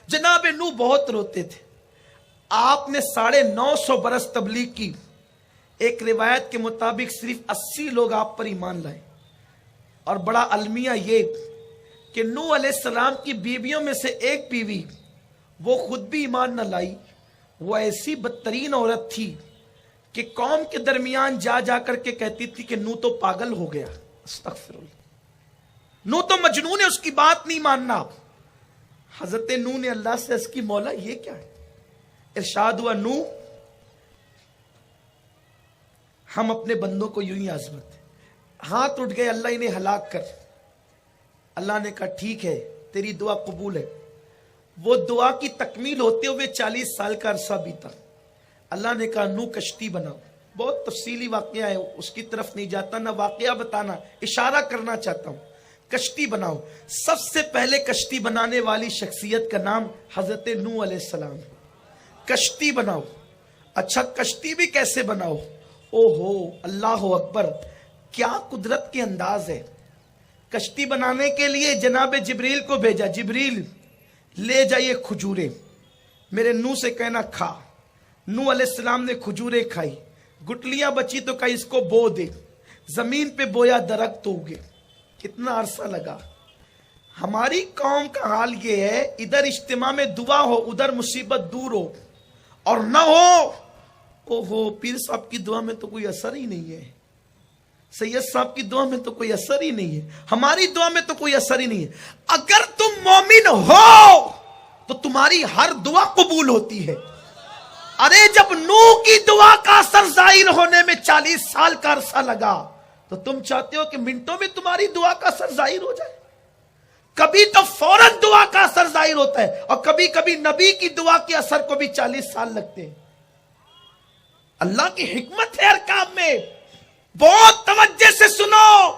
جناب نوح بہت روتے تھے. آپ نے 950 برس تبلیغ کی. ایک روایت کے مطابق صرف 80 لوگ آپ پر ایمان لائے. اور بڑا المیہ یہ کہ نوح علیہ السلام کی بیویوں میں سے ایک بیوی وہ خود بھی ایمان نہ لائی. وہ ایسی بدترین عورت تھی کہ قوم کے درمیان جا جا کر کے کہتی تھی کہ نوح تو پاگل ہو گیا. استغفر اللہ، نوح تو مجنون ہے، اس کی بات نہیں ماننا. حضرت نوح نے اللہ سے عرض کی مولا یہ کیا ہے؟ ارشاد ہوا نوح ہم اپنے بندوں کو یوں ہی آزماتے. ہاتھ اٹھ گئے اللہ انہیں ہلاک کر. اللہ نے کہا ٹھیک ہے تیری دعا قبول ہے. وہ دعا کی تکمیل ہوتے ہوئے 40 سال کا عرصہ بیتا. اللہ نے کہا نوح کشتی بناؤ. بہت تفصیلی واقعہ ہے، اس کی طرف نہیں جاتا، نہ واقعہ بتانا، اشارہ کرنا چاہتا ہوں. کشتی بناؤ. سب سے پہلے کشتی بنانے والی شخصیت کا نام حضرت نوح علیہ السلام. کشتی بناؤ. اچھا کشتی بھی کیسے بناؤ؟ او ہو اللہ اکبر، کیا قدرت کے انداز ہے. کشتی بنانے کے لیے جناب جبریل کو بھیجا. جبریل لے جائیے کھجوریں، میرے نوح سے کہنا کھا. نوح علیہ السلام نے کھجوریں کھائی. گٹلیاں بچی تو کہا اس کو بو دے. زمین پہ بویا درخت اگے. کتنا عرصہ لگا. ہماری قوم کا حال یہ ہے ادھر اجتماع میں دعا ہو ادھر مصیبت دور ہو اور نہ ہو. او ہو پیر صاحب کی دعا میں تو کوئی اثر ہی نہیں ہے، سید صاحب کی دعا میں تو کوئی اثر ہی نہیں ہے، ہماری دعا میں تو کوئی اثر ہی نہیں ہے. اگر تم مومن ہو تو تمہاری ہر دعا قبول ہوتی ہے. ارے جب نوح کی دعا کا اثر ظاہر ہونے میں 40 سال کا عرصہ لگا تو تم چاہتے ہو کہ منٹوں میں تمہاری دعا کا اثر ظاہر ہو جائے. کبھی تو فوراً دعا کا اثر ظاہر ہوتا ہے اور کبھی کبھی نبی کی دعا کے اثر کو بھی 40 سال لگتے ہیں. اللہ کی حکمت ہے ہر کام میں. بہت توجہ سے سنو.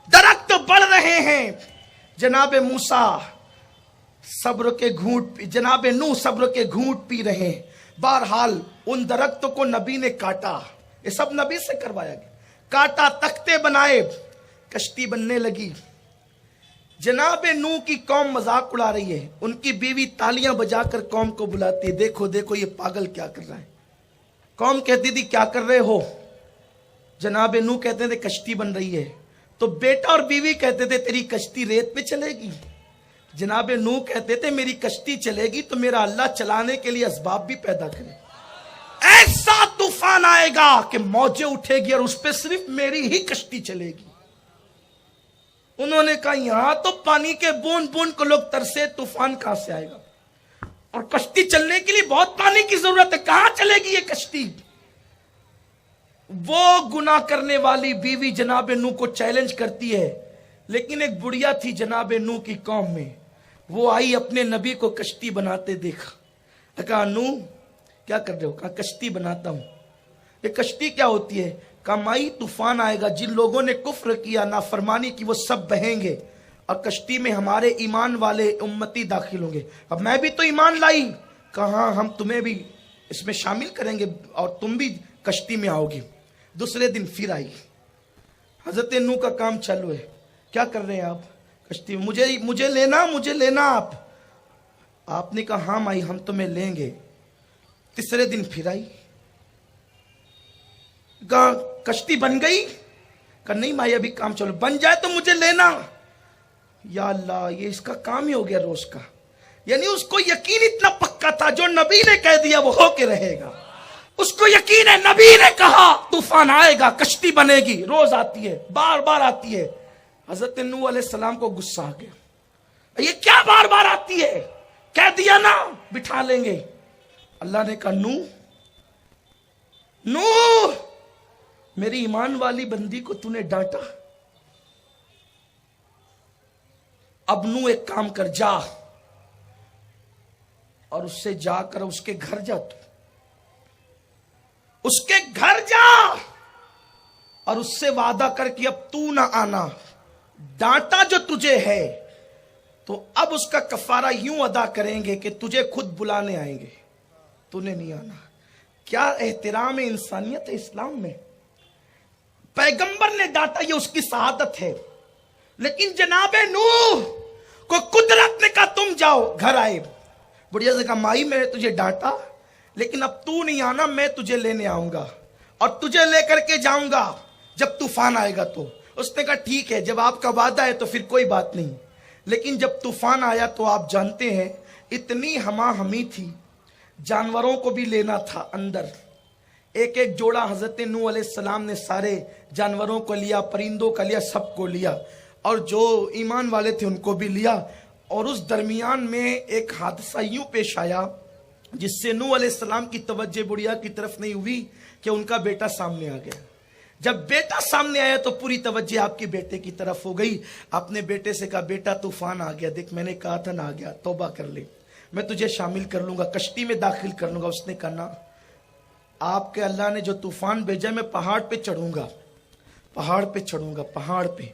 درخت بڑھ رہے ہیں. جناب موسیٰ صبر کے گھونٹ جناب نوح صبر کے گھونٹ پی رہے ہیں. بہرحال ان درختوں کو نبی نے کاٹا. یہ سب نبی سے کروایا گیا. کاٹا، تختے بنائے، کشتی بننے لگی. جناب نوح کی قوم مذاق اڑا رہی ہے. ان کی بیوی تالیاں بجا کر قوم کو بلاتی ہے، دیکھو دیکھو یہ پاگل کیا کر رہا ہے. قوم کہتی تھی کیا کر رہے ہو؟ جناب نوح کہتے تھے کشتی بن رہی ہے. تو بیٹا اور بیوی کہتے تھے تیری کشتی ریت پہ چلے گی. جناب نوح کہتے تھے میری کشتی چلے گی تو میرا اللہ چلانے کے لیے اسباب بھی پیدا کرے. ایسا طوفان آئے گا کہ موجیں اٹھے گی اور اس پہ صرف میری ہی کشتی چلے گی. انہوں نے کہا یہاں تو پانی کے بوند بوند کو لوگ ترسے، طوفان کہاں سے آئے گا؟ اور کشتی چلنے کے لیے بہت پانی کی ضرورت ہے، کہاں چلے گی یہ کشتی؟ وہ گناہ کرنے والی بیوی جناب نوح کو چیلنج کرتی ہے. لیکن ایک بڑھیا تھی جناب نوح کی قوم میں، وہ آئی اپنے نبی کو کشتی بناتے دیکھا. کہا نوح کیا کر رہے ہو؟ کہا کشتی بناتا ہوں. یہ کشتی کیا ہوتی ہے؟ کہا مائی طوفان آئے گا، جن لوگوں نے کفر کیا، نافرمانی کی، وہ سب بہیں گے اور کشتی میں ہمارے ایمان والے امتی داخل ہوں گے. اب میں بھی تو ایمان لائی. کہا ہم تمہیں بھی اس میں شامل کریں گے اور تم بھی کشتی میں آؤ گی. دوسرے دن پھر آئی. حضرت نوح کا کام چالو ہے. کیا کر رہے ہیں آپ؟ کشتی میں مجھے لینا آپ نے کہا ہاں مائی ہم تمہیں لیں گے. تیسرے دن پھر آئی. کہا کشتی بن گئی؟ کہا نہیں مائی ابھی کام چلو، بن جائے تو مجھے لینا. یا اللہ یہ اس کا کام ہی ہو گیا روز کا. یعنی اس کو یقین اتنا پکا تھا جو نبی نے کہہ دیا وہ ہو کے رہے گا. اس کو یقین ہے نبی نے کہا طوفان آئے گا، کشتی بنے گی، روز آتی ہے، بار بار آتی ہے. حضرت نوح علیہ السلام کو غصہ آ گیا. یہ کیا بار بار آتی ہے؟ کہہ دیا نا بٹھا لیں گے. اللہ نے کہا نوح میری ایمان والی بندی کو تو نے ڈانٹا. اب نوح ایک کام کر، جا اور اس سے جا کر اس کے گھر جا. تو اس کے گھر جا اور اس سے وعدہ کر کہ اب تو نہ آنا. ڈانٹا جو تجھے ہے تو اب اس کا کفارہ یوں ادا کریں گے کہ تجھے خود بلانے آئیں گے، تو نے نہیں آنا. کیا احترام انسانیت ہے اسلام میں. پیغمبر نے ڈانٹا، یہ اس کی سعادت ہے. لیکن جناب نوح کو قدرت نے کہا تم جاؤ. گھر آئے. बुढ़िया से कहा माई मैंने तुझे डांटा, लेकिन अब तू नहीं आना, मैं तुझे लेने आऊंगा और तुझे लेकर के जाऊंगा जब तूफान आएगा। तो उसने कहा ठीक है, जब आपका वादा है तो फिर कोई बात नहीं, लेकिन जब तूफान आया तो आप जानते हैं इतनी हमाहमी थी, जानवरों को भी लेना था अंदर। एक एक जोड़ा हजरत नूह अलैहिस्सलाम ने सारे जानवरों को लिया, परिंदों का लिया, सबको लिया, और जो ईमान वाले थे उनको भी लिया। और उस दरमियान में एक हादसा यूं पेश आया जिससे नूह अलैहिस्सलाम की तवज्जो बुढ़िया की तरफ नहीं हुई कि उनका बेटा सामने आ गया। जब बेटा सामने आया तो पूरी तवज्जो आपके बेटे की तरफ हो गई। अपने बेटे से कहा बेटा तूफान आ गया, देख मैंने कहा था ना आ गया, तौबा कर ले, मैं तुझे शामिल कर लूंगा, कश्ती में दाखिल कर लूंगा। उसने कहा ना, आपके अल्लाह ने जो तूफान भेजा मैं पहाड़ पे चढ़ूंगा, पहाड़ पे चढ़ूंगा, पहाड़ पे,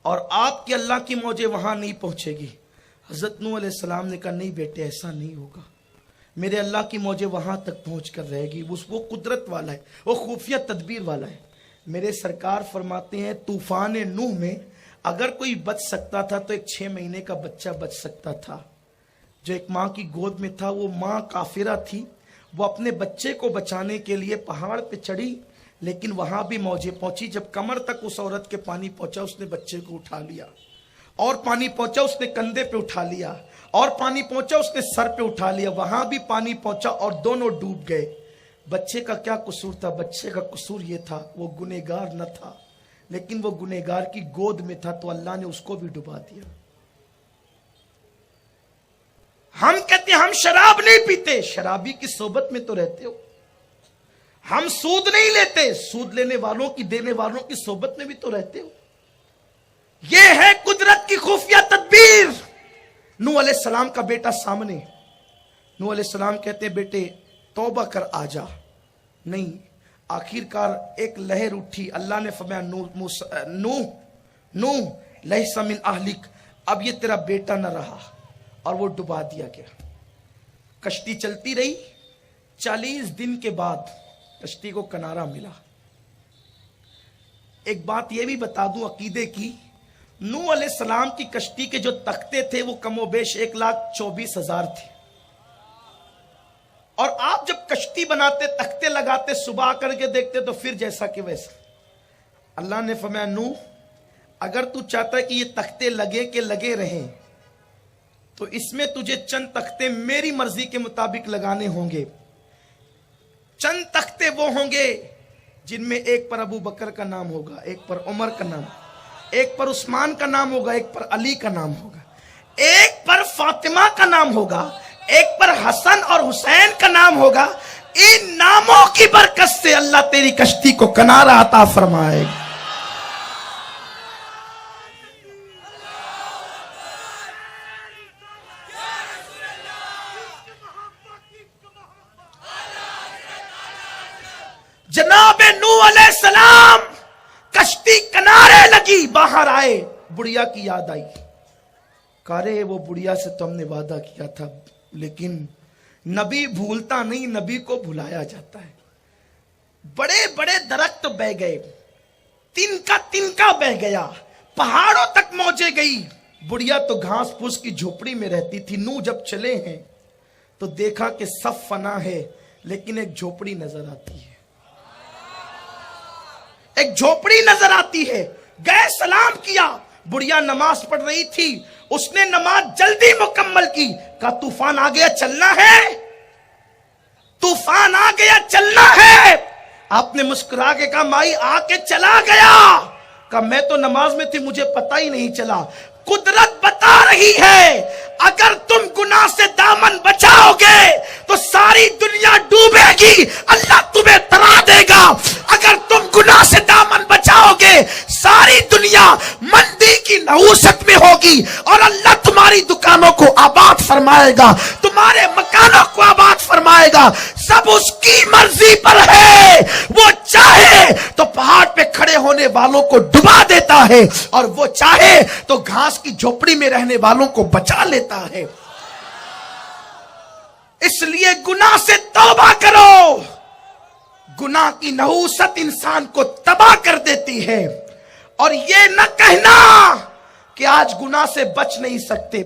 और आपके अल्लाह की मौजें वहां नहीं पहुंचेगी। हजरत नूह अलैहिस्सलाम ने कहा नहीं बेटे ऐसा नहीं होगा, मेरे अल्लाह की मौजें वहां तक पहुंच कर रहेगी। वो कुदरत वाला है, वो खुफिया तदबीर वाला है। मेरे सरकार फरमाते हैं तूफान नूह में अगर कोई बच सकता था तो एक 6 महीने का बच्चा बच सकता था जो एक माँ की गोद में था। वो माँ काफिरा थी, वो अपने बच्चे को बचाने के लिए पहाड़ पे चढ़ी, लेकिन वहां भी मौजें पहुंची। जब कमर तक उस औरत के पानी पहुंचा उसने बच्चे को उठा लिया, और पानी पहुंचा उसने कंधे पे उठा लिया, और पानी पहुंचा उसने सर पे उठा लिया, वहां भी पानी पहुंचा और दोनों डूब गए। बच्चे का क्या कसूर था? बच्चे का कसूर ये था वो गुनहगार न था, लेकिन वो गुनहगार की गोद में था तो अल्लाह ने उसको भी डुबा दिया। हम कहते हैं हम शराब नहीं पीते, शराबी की सोबत में तो रहते हो। हम सूद नहीं लेते, सूद लेने वालों की, देने वालों की सोबत में भी तो रहते हो। यह है कुदरत की खुफिया तदबीर। नूह अलैहिस्सलाम का बेटा सामने, नूह अलैहिस्सलाम कहते हैं बेटे तौबा कर आ जा। नहीं, आखिरकार एक लहर उठी, अल्लाह ने फरमाया नूह लैसा मिन अहलिक, अब ये तेरा बेटा न रहा, और वो डुबा दिया गया। कश्ती चलती रही, 40 दिन के बाद कश्ती को किनारा मिला। एक बात यह भी बता दूं अकीदे की, नूह अलैहिस्सलाम की कश्ती के जो तख्ते थे वो कमोबेश 1,24,000 थे। और आप जब कश्ती बनाते, तख्ते लगाते, सुबह करके देखते तो फिर जैसा कि वैसा। अल्लाह ने फरमाया नूह अगर तू चाहता है कि ये तख्ते लगे के लगे रहें तो इसमें तुझे चंद तख्ते मेरी मर्जी के मुताबिक लगाने होंगे। चंद तख्ते वो होंगे जिनमें एक पर अबू बकर का नाम होगा, एक पर उमर का नाम, एक पर उस्मान का नाम होगा, एक पर अली का नाम होगा, एक पर फातिमा का नाम होगा, एक पर हसन और हुसैन का नाम होगा। इन नामों की बरकत से अल्लाह तेरी कश्ती को किनारा अता फरमाएगा। जनाबे नूह अलैहिस्सलाम कश्ती किनारे लगी, बाहर आए, बुढ़िया की याद आई। करे वो बुढ़िया से तो हमने वादा किया था, लेकिन नबी भूलता नहीं, नबी को भुलाया जाता है। बड़े बड़े दरख्त बह गए, तिनका तिनका बह गया, पहाड़ों तक मौजे गई। बुढ़िया तो घास फूस की झोपड़ी में रहती थी। नूह जब चले हैं तो देखा कि सब फना है, लेकिन एक झोपड़ी नजर आती है, एक झोपड़ी नजर आती है। गए सलाम किया, बुढ़िया नमाज पढ़ रही थी, उसने नमाज जल्दी मुकम्मल की। कहा तूफान आ गया चलना है, तूफान आ गया चलना है। आपने मुस्कुरा के कहा माई आके चला गया। कहा मैं तो नमाज में थी, मुझे पता ही नहीं चला। कुदरत बता रही है अगर तुम गुनाह से दामन बचाओगे तो सारी दुनिया डूबेगी, अल्लाह तुम्हें तरा देगा। अगर तुम गुनाह से दामन बचाओगे सारी दुनिया मंदी की नहूसत में होगी और अल्लाह तुम्हारी दुकानों को आबाद फरमाएगा, तुम्हारे मकानों को आबाद फरमाएगा। सब उसकी मर्जी पर है, वो चाहे तो पहाड़ पे खड़े होने वालों को डुबा देता है और वो चाहे तो घास की झोपड़ी में रहने वालों को बचा लेता है। इसलिए गुनाह से तौबा करो। गुनाह की नहूसत इंसान को तबाह कर देती है। और ये न कहना कि आज गुनाह से बच नहीं सकते।